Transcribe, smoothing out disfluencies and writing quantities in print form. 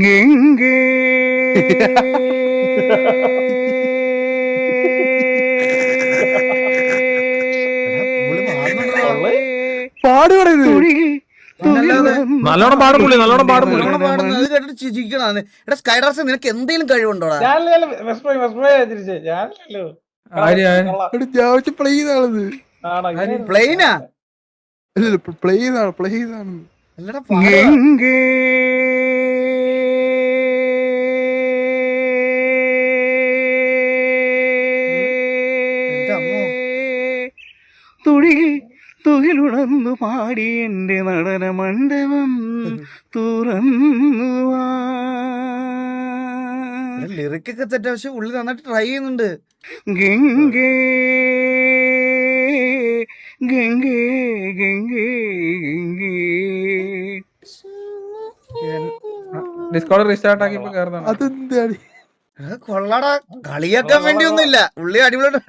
ഗംഗേ പാടുകട നല്ലോണം പാടും സ്കൈഡാർസ് നിനക്ക് എന്തെങ്കിലും കഴിവുണ്ടോടാ? പ്ലേ ചെയ്താണത്. പ്ലെയിനാ പ്ലേ ചെയ്താണ്. അല്ലടാ ഗംഗേ തുകിലുണർന്നു പാടി എന്റെ നടന മണ്ഡപം തുറന്നു. ലിറിക്കൊക്കെ തെറ്റാ, പക്ഷെ ഉള്ളി നന്നായിട്ട് ട്രൈ ചെയ്യുന്നുണ്ട്. ഗംഗേ ഗംഗേ ഗംഗേ ഗംഗേ. ഡിസ്കോഡ് റീസ്റ്റാർട്ട് ആക്കിയപ്പോ കേറുന്നതാണ്. അതെന്താണ് കൊള്ളാടാ, കളിയാക്കാൻ വേണ്ടി ഒന്നുമില്ല, ഉള്ളി അടിപൊളിയായിട്ട്